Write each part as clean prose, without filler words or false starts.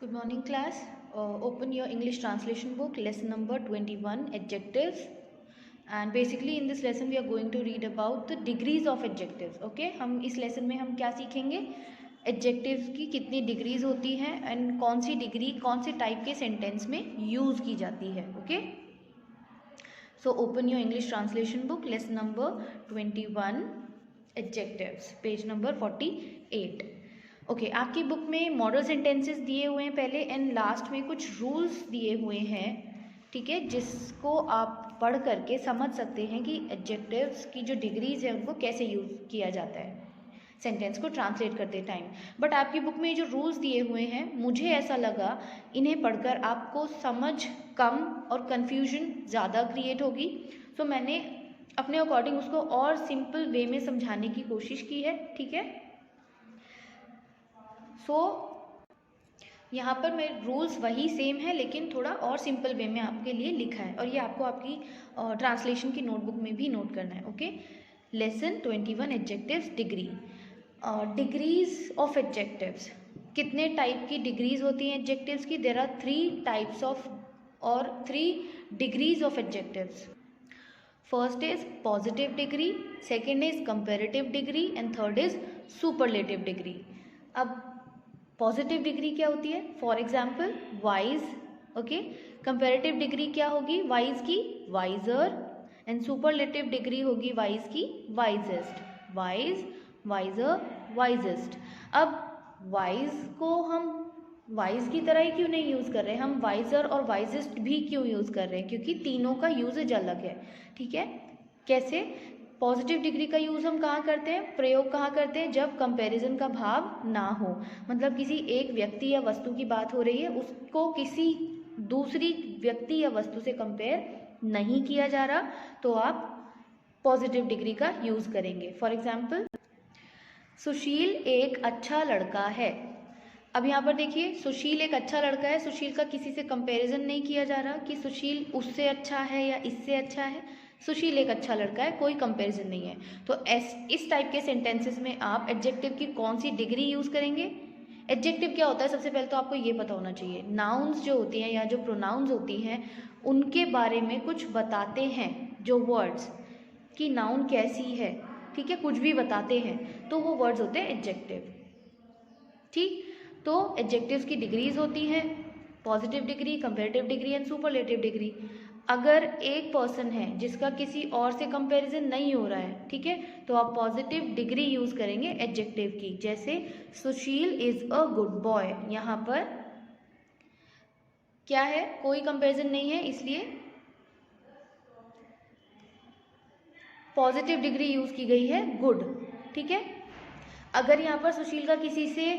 Good morning, class. Open your English translation book, lesson number 21, adjectives. And basically in this lesson we are going to read about the degrees of adjectives. Okay, हम इस lesson में हम क्या सीखेंगे, adjectives की कितनी degrees होती हैं and कौन सी degree कौन से type के sentence में use की जाती है. Okay, so open your English translation book, lesson number 21, adjectives, page number 48. Okay आपकी बुक में मॉडल सेंटेंसेस दिए हुए हैं पहले एंड लास्ट में कुछ रूल्स दिए हुए हैं, ठीक है, जिसको आप पढ़ करके समझ सकते हैं कि एडजेक्टिव्स की जो डिग्रीज है उनको कैसे यूज़ किया जाता है सेंटेंस को ट्रांसलेट करते टाइम. बट आपकी बुक में जो रूल्स दिए हुए हैं मुझे ऐसा लगा इन्हें पढ़कर आपको समझ कम और कन्फ्यूजन ज़्यादा क्रिएट होगी. सो मैंने अपने अकॉर्डिंग उसको और सिंपल वे में समझाने की कोशिश की है, ठीक है. सो यहाँ पर मेरे रूल्स वही सेम है लेकिन थोड़ा और सिंपल वे में आपके लिए लिखा है और ये आपको आपकी ट्रांसलेशन की नोटबुक में भी नोट करना है. Okay, lesson 21 adjectives degree. Degrees of adjectives, कितने टाइप की डिग्रीज होती हैं एडजेक्टिव्स की? देयर आर 3 टाइप्स ऑफ और 3 degrees of adjectives. First is positive degree, second is comparative degree and third is superlative degree. अब positive degree क्या होती है? For example wise. Okay, comparative degree क्या होगी वाइज की? वाइजर. एंड सुपरलेटिव डिग्री होगी wise की? वाइजेस्ट. Wise, wiser, wisest. अब वाइज को हम वाइज की तरह ही क्यों नहीं यूज़ कर रहे हैं, हम वाइजर और वाइजेस्ट भी क्यों यूज़ कर रहे हैं? क्योंकि तीनों का यूजेज अलग है, ठीक है. कैसे? पॉजिटिव डिग्री का यूज़ हम कहाँ करते हैं, प्रयोग कहाँ करते हैं? जब कंपैरिजन का भाव ना हो, मतलब किसी एक व्यक्ति या वस्तु की बात हो रही है, उसको किसी दूसरी व्यक्ति या वस्तु से कंपेयर नहीं किया जा रहा, तो आप पॉजिटिव डिग्री का यूज़ करेंगे. फॉर एग्जाम्पल, सुशील एक अच्छा लड़का है. अब यहाँ पर देखिए, सुशील एक अच्छा लड़का है, सुशील का किसी से कंपैरिजन नहीं किया जा रहा कि सुशील उससे अच्छा है या इससे अच्छा है. सुशील एक अच्छा लड़का है, कोई कंपैरिजन नहीं है. तो इस टाइप के सेंटेंसेस में आप एडजेक्टिव की कौन सी डिग्री यूज़ करेंगे? एडजेक्टिव क्या होता है सबसे पहले तो आपको ये पता होना चाहिए. नाउन्स जो होती हैं या जो प्रोनाउंस होती हैं उनके बारे में कुछ बताते हैं, जो वर्ड्स कि नाउन कैसी है, ठीक है, कुछ भी बताते हैं, तो वो वर्ड्स होते हैं एडजेक्टिव. ठीक, तो एडजेक्टिव्स की डिग्रीज होती हैं positive degree, comparative degree and superlative degree. अगर एक पर्सन है जिसका किसी और से कंपैरिजन नहीं हो रहा है, ठीक है, तो आप पॉजिटिव डिग्री यूज करेंगे एडजेक्टिव की. जैसे सुशील इज अ गुड बॉय, यहाँ पर क्या है, कोई कंपैरिजन नहीं है, इसलिए पॉजिटिव डिग्री यूज की गई है गुड, ठीक है. अगर यहाँ पर सुशील का किसी से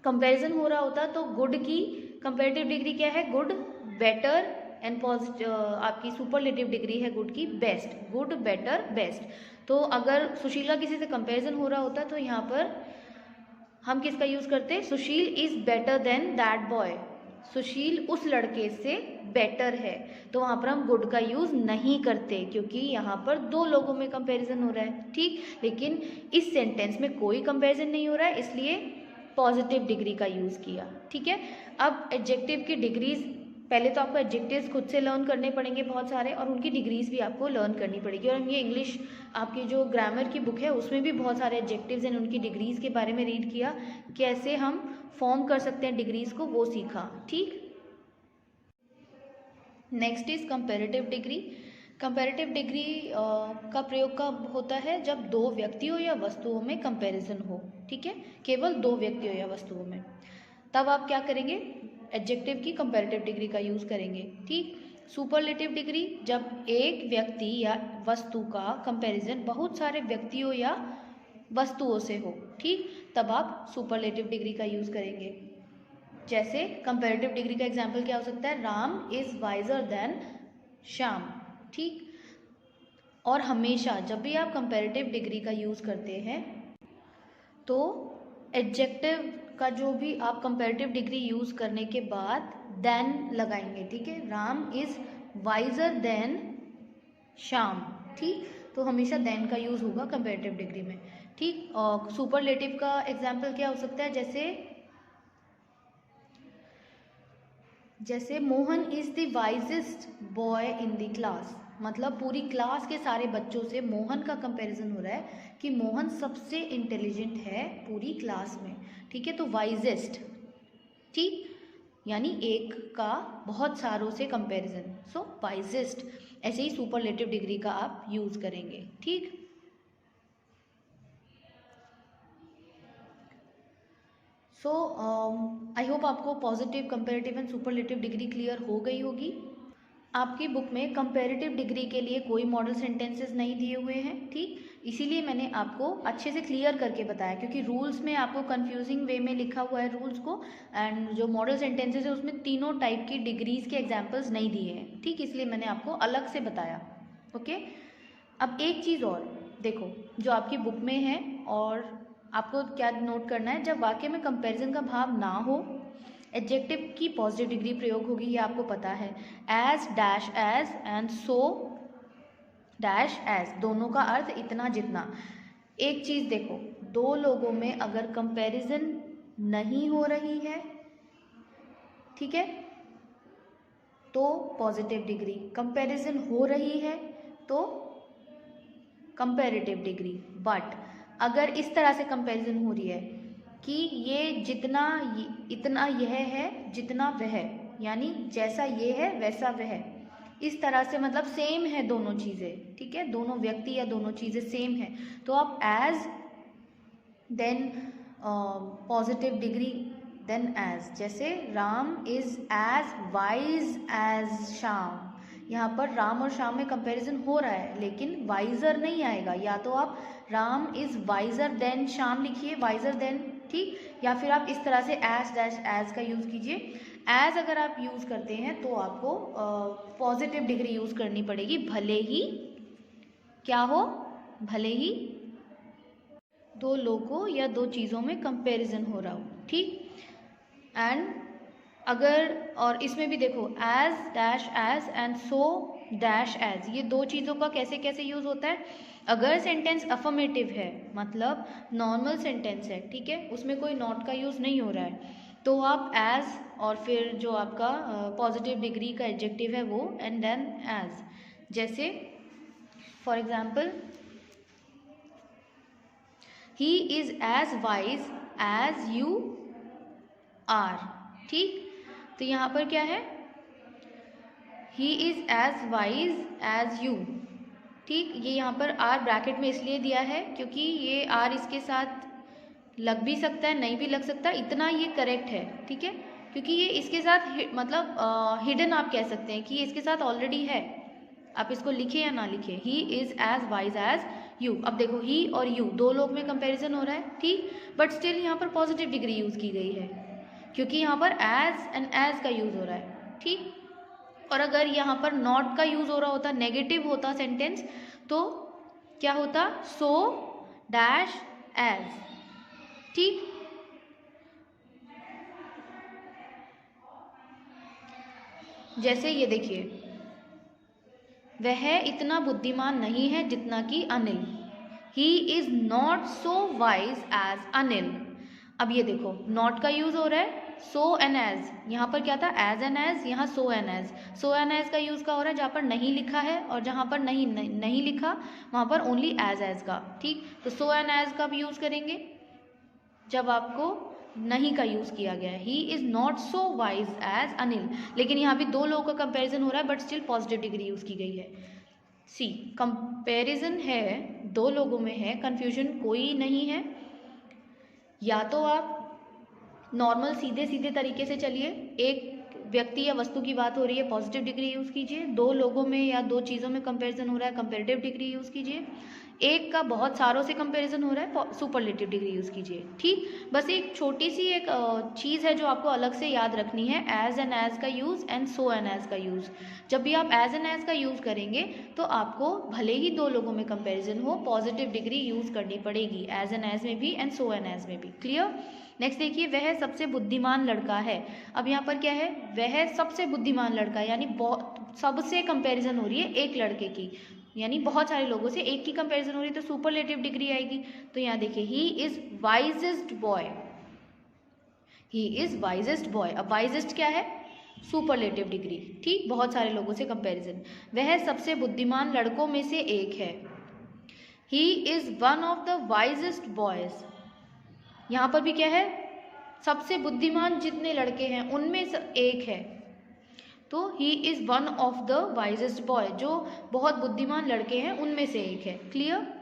कंपैरिजन हो रहा होता तो गुड की कंपैरेटिव डिग्री क्या है? गुड, बेटर एंड आपकी सुपरलेटिव डिग्री है गुड की बेस्ट. Good, better, best. तो अगर सुशील का किसी से कंपैरिजन हो रहा होता तो यहाँ पर हम किसका यूज़ करते? Sushil is better than that boy. Sushil उस लड़के से बेटर है, तो वहाँ पर हम गुड का यूज़ नहीं करते क्योंकि यहाँ पर दो लोगों में कंपैरिजन हो रहा है, ठीक. लेकिन इस सेंटेंस में कोई कंपैरिजन नहीं हो रहा है, इसलिए पॉजिटिव डिग्री का यूज़ किया, ठीक है. अब एडजेक्टिव की डिग्रीज, पहले तो आपको एडजेक्टिव्स खुद से लर्न करने पड़ेंगे बहुत सारे, और उनकी डिग्रीज भी आपको लर्न करनी पड़ेगी. और ये इंग्लिश आपकी जो ग्रामर की बुक है उसमें भी बहुत सारे एडजेक्टिव्स एंड उनकी डिग्रीज के बारे में रीड किया, कैसे हम फॉर्म कर सकते हैं डिग्रीज को, वो सीखा, ठीक. Next is comparative degree. Comparative degree का प्रयोग कब होता है? जब दो व्यक्तियों या वस्तुओं में कंपैरिजन हो, ठीक है, केवल दो व्यक्तियों या वस्तुओं में. तब आप क्या करेंगे? एडजेक्टिव की कंपैरेटिव डिग्री का यूज़ करेंगे, ठीक. सुपरलेटिव डिग्री, जब एक व्यक्ति या वस्तु का कंपैरिजन बहुत सारे व्यक्तियों या वस्तुओं से हो, ठीक, तब आप सुपरलेटिव डिग्री का यूज़ करेंगे. जैसे कंपैरेटिव डिग्री का एग्जाम्पल क्या हो सकता है? Ram is visor then Shyam, ठीक. और हमेशा जब भी आप कंपैरेटिव डिग्री का यूज़ करते हैं तो एडजेक्टिव का जो भी आप कंपैरेटिव डिग्री यूज़ करने के बाद देन लगाएंगे, ठीक है. Ram is visor then Shyam, ठीक. तो हमेशा देन का यूज़ होगा कंपैरेटिव डिग्री में, ठीक. और सुपरलेटिव का एग्जाम्पल क्या हो सकता है? जैसे जैसे Mohan is the wisest boy in the class, मतलब पूरी क्लास के सारे बच्चों से मोहन का कंपैरिजन हो रहा है कि मोहन सबसे इंटेलिजेंट है पूरी क्लास में, ठीक है। तो वाइजेस्ट, ठीक, यानी एक का बहुत सारों से कंपैरिजन, सो वाइजेस्ट। ऐसे ही सुपरलेटिव डिग्री का आप यूज़ करेंगे, ठीक। सो आई होप आपको positive, comparative and superlative degree clear हो गई होगी। आपकी बुक में कंपैरेटिव डिग्री के लिए कोई मॉडल सेंटेंसेस नहीं दिए हुए हैं, ठीक, इसीलिए मैंने आपको अच्छे से क्लियर करके बताया, क्योंकि रूल्स में आपको कंफ्यूजिंग वे में लिखा हुआ है रूल्स को, एंड जो मॉडल सेंटेंसेस है उसमें तीनों टाइप की डिग्रीज के एग्जाम्पल्स नहीं दिए हैं, ठीक, इसलिए मैंने आपको अलग से बताया, ओके। अब एक चीज़ और देखो जो आपकी बुक में है, और आपको क्या नोट करना है, जब वाक्य में कंपैरिजन का भाव ना हो, एडजेक्टिव की पॉजिटिव डिग्री प्रयोग होगी, ये आपको पता है। As, dash as and so dash as, दोनों का अर्थ इतना जितना। एक चीज़ देखो, दो लोगों में अगर कंपैरिजन नहीं हो रही है, ठीक है, तो पॉजिटिव डिग्री, कंपैरिजन हो रही है तो कंपैरेटिव डिग्री। बट अगर इस तरह से कंपैरिजन हो रही है कि ये जितना इतना यह है जितना वह, यानी जैसा ये है वैसा वह, इस तरह से, मतलब सेम है दोनों चीज़ें, ठीक है, दोनों व्यक्ति या दोनों चीज़ें सेम है, तो आप as, then positive degree, then as. जैसे Ram is as wise as Shyam, यहाँ पर राम और श्याम में कंपैरिजन हो रहा है, लेकिन वाइजर नहीं आएगा, या तो आप Ram is visor then Shyam लिखिए, वाइजर देन, ठीक, या फिर आप इस तरह से एज डैश एज का यूज़ कीजिए। एज अगर आप यूज़ करते हैं तो आपको पॉजिटिव डिग्री यूज़ करनी पड़ेगी, भले ही क्या हो, भले ही दो लोगों या दो चीज़ों में कंपैरिजन हो रहा हो, ठीक। एंड अगर, और इसमें भी देखो as dash as and so dash as, ये दो चीज़ों का कैसे कैसे यूज़ होता है। अगर सेंटेंस अफर्मेटिव है, मतलब नॉर्मल सेंटेंस है, ठीक है, उसमें कोई नॉट का यूज़ नहीं हो रहा है, तो आप एज और फिर जो आपका पॉजिटिव डिग्री का एडजेक्टिव है वो, एंड देन एज। जैसे for example, he is as wise as you are, ठीक, तो यहाँ पर क्या है, he is as wise as you, ठीक, ये यहाँ पर आर ब्रैकेट में इसलिए दिया है क्योंकि ये आर इसके साथ लग भी सकता है, नहीं भी लग सकता, इतना ये करेक्ट है, ठीक है, क्योंकि ये इसके साथ मतलब हिडन आप कह सकते हैं कि ये इसके साथ ऑलरेडी है, आप इसको लिखे या ना लिखे, he is as wise as you. अब देखो ही और यू दो लोग में कंपैरिजन हो रहा है, ठीक, बट स्टिल यहाँ पर पॉजिटिव डिग्री यूज़ की गई है, क्योंकि यहाँ पर एज एंड एज का यूज़ हो रहा है, ठीक। और अगर यहाँ पर नॉट का यूज़ हो रहा होता, नेगेटिव होता सेंटेंस, तो क्या होता, सो डैश एज, ठीक। जैसे ये देखिए, वह इतना बुद्धिमान नहीं है जितना कि Anil, he is not so wise as Anil. अब ये देखो नॉट का यूज़ हो रहा है, सो एंड एज, यहाँ पर क्या था, एज एंड एज, यहाँ so and as. So and as का यूज़ का हो रहा है जहाँ पर नहीं लिखा है, और जहाँ पर नहीं लिखा वहाँ पर ओनली एज का, ठीक, तो सो एंड एज का भी यूज़ करेंगे जब आपको नहीं का यूज़ किया गया है। He is not so wise as Anil, लेकिन यहाँ भी दो लोगों का कंपैरिजन हो रहा है, but still positive degree use की गई है। सी, कंपैरिजन है, दो लोगों में है, कन्फ्यूजन कोई नहीं है, या तो आप नॉर्मल सीधे सीधे तरीके से चलिए, एक व्यक्ति या वस्तु की बात हो रही है, पॉजिटिव डिग्री यूज़ कीजिए, दो लोगों में या दो चीज़ों में कंपैरिजन हो रहा है, कंपैरेटिव डिग्री यूज़ कीजिए, एक का बहुत सारों से कंपैरिजन हो रहा है, सुपरलेटिव डिग्री यूज़ कीजिए, ठीक। बस एक छोटी सी एक चीज़ है जो आपको अलग से याद रखनी है, एज एंड एज का use and so and as का यूज़। जब भी आप एज एंड एज का यूज़ करेंगे तो आपको भले ही दो लोगों में कंपैरिजन हो, पॉजिटिव डिग्री यूज़ करनी पड़ेगी, एज एंड एज में भी एंड सो एंड एज में भी। क्लियर। नेक्स्ट देखिए, वह सबसे बुद्धिमान लड़का है। अब यहाँ पर क्या है, वह सबसे बुद्धिमान लड़का है, यानी सबसे कंपैरिजन हो रही है एक लड़के की, यानी बहुत सारे लोगों से एक की कंपैरिजन हो रही है, तो सुपरलेटिव डिग्री आएगी। तो यहाँ देखिए, he is wisest boy, he is wisest boy. अब वाइजेस्ट क्या है, सुपरलेटिव डिग्री, ठीक, बहुत सारे लोगों से कंपैरिजन। वह सबसे बुद्धिमान लड़कों में से एक है। He is one of the wisest boys. यहाँ पर भी क्या है, सबसे बुद्धिमान जितने लड़के हैं उनमें से एक है, तो he is one of the wisest boy, जो बहुत बुद्धिमान लड़के हैं उनमें से एक है। क्लियर?